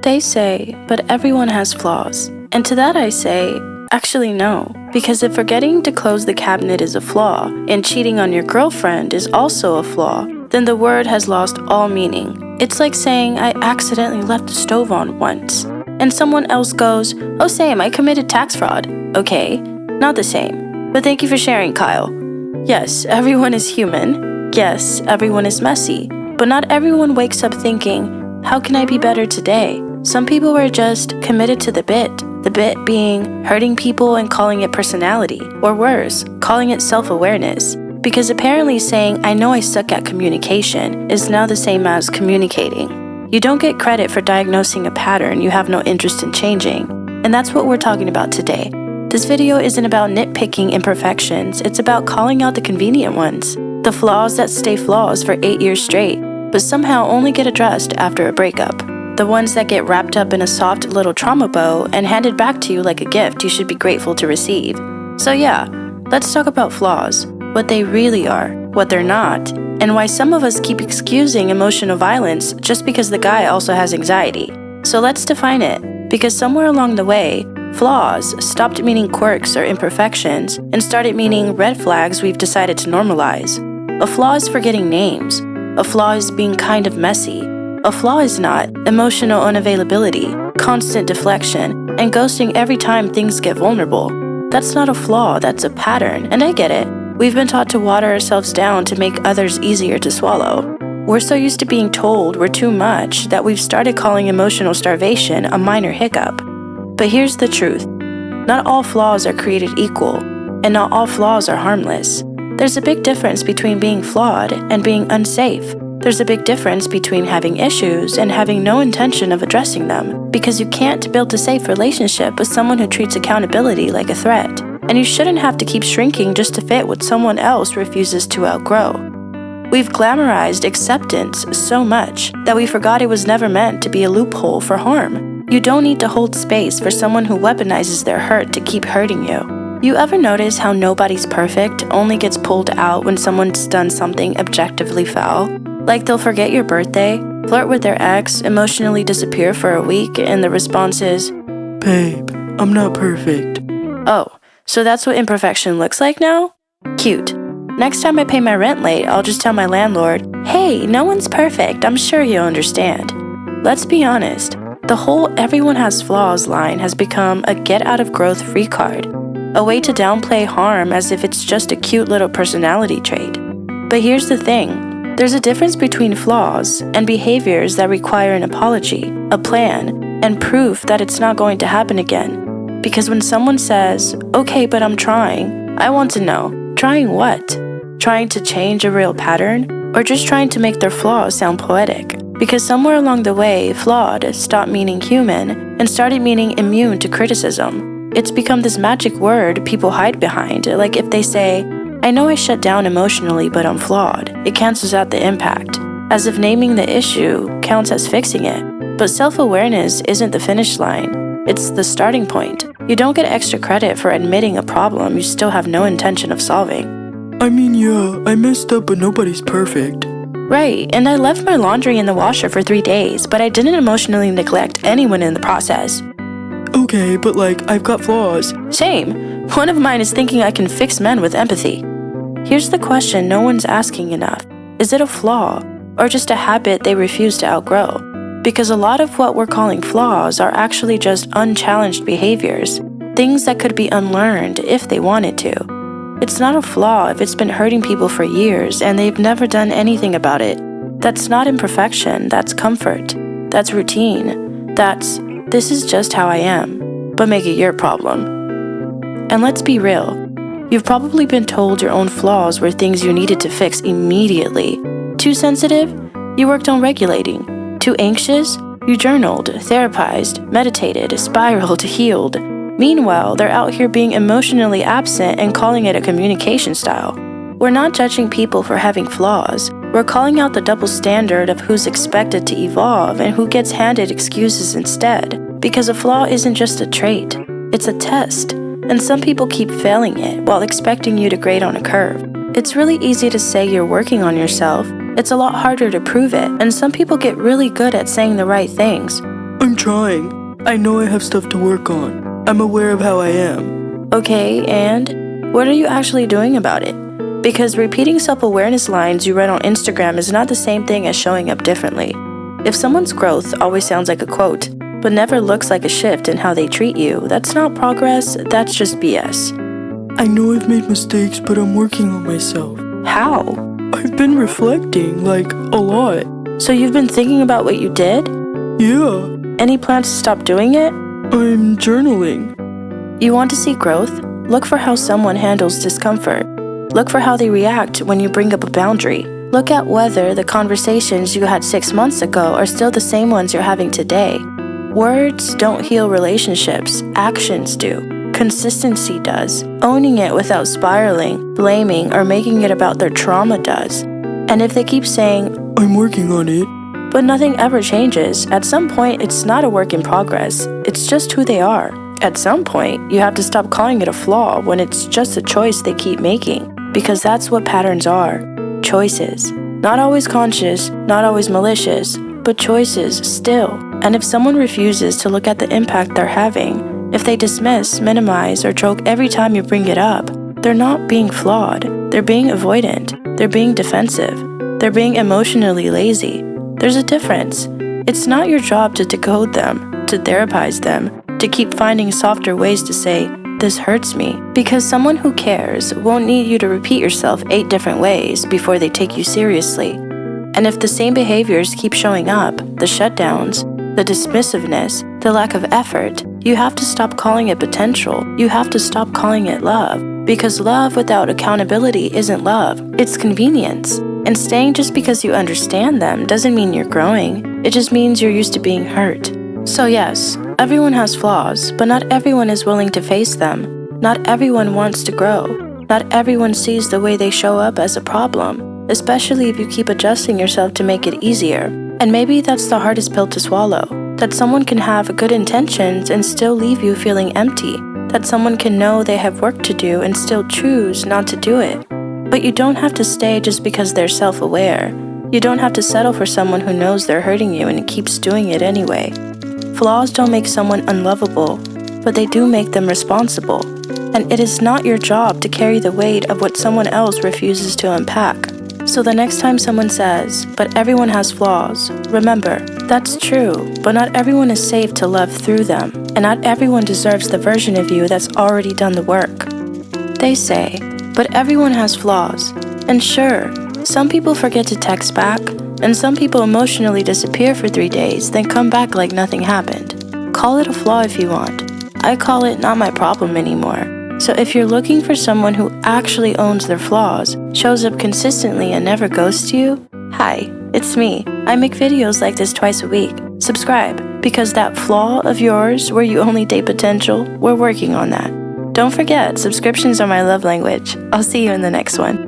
They say, but everyone has flaws. And to that I say, actually no. Because if forgetting to close the cabinet is a flaw, and cheating on your girlfriend is also a flaw, then the word has lost all meaning. It's like saying I accidentally left the stove on once, and someone else goes, oh same, I committed tax fraud. Okay, not the same. But thank you for sharing, Kyle. Yes, everyone is human. Yes, everyone is messy. But not everyone wakes up thinking, how can I be better today? Some people are just committed to the bit being hurting people and calling it personality, or worse, calling it self-awareness. Because apparently saying, I know I suck at communication is now the same as communicating. You don't get credit for diagnosing a pattern you have no interest in changing. And that's what we're talking about today. This video isn't about nitpicking imperfections, it's about calling out the convenient ones. The flaws that stay flaws for 8 years straight, but somehow only get addressed after a breakup. The ones that get wrapped up in a soft little trauma bow and handed back to you like a gift you should be grateful to receive. So yeah, let's talk about flaws, what they really are, what they're not, and why some of us keep excusing emotional violence just because the guy also has anxiety. So let's define it, because somewhere along the way, flaws stopped meaning quirks or imperfections and started meaning red flags we've decided to normalize. A flaw is forgetting names. A flaw is being kind of messy. A flaw is not emotional unavailability, constant deflection, and ghosting every time things get vulnerable. That's not a flaw, that's a pattern, and I get it. We've been taught to water ourselves down to make others easier to swallow. We're so used to being told we're too much that we've started calling emotional starvation a minor hiccup. But here's the truth. Not all flaws are created equal, and not all flaws are harmless. There's a big difference between being flawed and being unsafe. There's a big difference between having issues and having no intention of addressing them, because you can't build a safe relationship with someone who treats accountability like a threat. And you shouldn't have to keep shrinking just to fit what someone else refuses to outgrow. We've glamorized acceptance so much that we forgot it was never meant to be a loophole for harm. You don't need to hold space for someone who weaponizes their hurt to keep hurting you. You ever notice how nobody's perfect only gets pulled out when someone's done something objectively foul? Like they'll forget your birthday, flirt with their ex, emotionally disappear for a week, and the response is, babe, I'm not perfect. Oh, so that's what imperfection looks like now? Cute. Next time I pay my rent late, I'll just tell my landlord, hey, no one's perfect, I'm sure you'll understand. Let's be honest, the whole everyone has flaws line has become a get-out-of-growth free card, a way to downplay harm as if it's just a cute little personality trait. But here's the thing. There's a difference between flaws and behaviors that require an apology, a plan, and proof that it's not going to happen again. Because when someone says, okay, but I'm trying, I want to know, trying what? Trying to change a real pattern? Or just trying to make their flaws sound poetic? Because somewhere along the way, flawed stopped meaning human and started meaning immune to criticism. It's become this magic word people hide behind, like if they say, I know I shut down emotionally, but I'm flawed. It cancels out the impact, as if naming the issue counts as fixing it. But self-awareness isn't the finish line. It's the starting point. You don't get extra credit for admitting a problem you still have no intention of solving. I mean, yeah, I messed up, but nobody's perfect. Right, and I left my laundry in the washer for 3 days, but I didn't emotionally neglect anyone in the process. Okay, but I've got flaws. Same. One of mine is thinking I can fix men with empathy. Here's the question no one's asking enough. Is it a flaw, or just a habit they refuse to outgrow? Because a lot of what we're calling flaws are actually just unchallenged behaviors, things that could be unlearned if they wanted to. It's not a flaw if it's been hurting people for years and they've never done anything about it. That's not imperfection, that's comfort. That's routine. That's, this is just how I am, but make it your problem. And let's be real. You've probably been told your own flaws were things you needed to fix immediately. Too sensitive? You worked on regulating. Too anxious? You journaled, therapized, meditated, spiraled, healed. Meanwhile, they're out here being emotionally absent and calling it a communication style. We're not judging people for having flaws. We're calling out the double standard of who's expected to evolve and who gets handed excuses instead. Because a flaw isn't just a trait, it's a test. And some people keep failing it while expecting you to grade on a curve. It's really easy to say you're working on yourself. It's a lot harder to prove it, and some people get really good at saying the right things. I'm trying. I know I have stuff to work on. I'm aware of how I am. Okay, and what are you actually doing about it? Because repeating self-awareness lines you read on Instagram is not the same thing as showing up differently. If someone's growth always sounds like a quote, but never looks like a shift in how they treat you, that's not progress, that's just BS. I know I've made mistakes, but I'm working on myself. How? I've been reflecting, like, a lot. So you've been thinking about what you did? Yeah. Any plans to stop doing it? I'm journaling. You want to see growth? Look for how someone handles discomfort. Look for how they react when you bring up a boundary. Look at whether the conversations you had 6 months ago are still the same ones you're having today. Words don't heal relationships, actions do. Consistency does. Owning it without spiraling, blaming, or making it about their trauma does. And if they keep saying, I'm working on it, but nothing ever changes, at some point it's not a work in progress, it's just who they are. At some point, you have to stop calling it a flaw when it's just a choice they keep making, because that's what patterns are. Choices. Not always conscious, not always malicious, but choices still. And if someone refuses to look at the impact they're having, if they dismiss, minimize, or joke every time you bring it up, they're not being flawed. They're being avoidant. They're being defensive. They're being emotionally lazy. There's a difference. It's not your job to decode them, to therapize them, to keep finding softer ways to say, this hurts me. Because someone who cares won't need you to repeat yourself 8 different ways before they take you seriously. And if the same behaviors keep showing up, the shutdowns, the dismissiveness, the lack of effort, you have to stop calling it potential. You have to stop calling it love. Because love without accountability isn't love, it's convenience. And staying just because you understand them doesn't mean you're growing. It just means you're used to being hurt. So yes, everyone has flaws, but not everyone is willing to face them. Not everyone wants to grow. Not everyone sees the way they show up as a problem, especially if you keep adjusting yourself to make it easier. And maybe that's the hardest pill to swallow, that someone can have good intentions and still leave you feeling empty, that someone can know they have work to do and still choose not to do it. But you don't have to stay just because they're self-aware. You don't have to settle for someone who knows they're hurting you and keeps doing it anyway. Flaws don't make someone unlovable, but they do make them responsible. And it is not your job to carry the weight of what someone else refuses to unpack. So the next time someone says, but everyone has flaws, remember, that's true, but not everyone is safe to love through them, and not everyone deserves the version of you that's already done the work. They say, but everyone has flaws. And sure, some people forget to text back, and some people emotionally disappear for 3 days, then come back like nothing happened. Call it a flaw if you want. I call it not my problem anymore. So if you're looking for someone who actually owns their flaws, shows up consistently and never ghosts you, hi, it's me. I make videos like this twice a week. Subscribe, because that flaw of yours where you only date potential, we're working on that. Don't forget, subscriptions are my love language. I'll see you in the next one.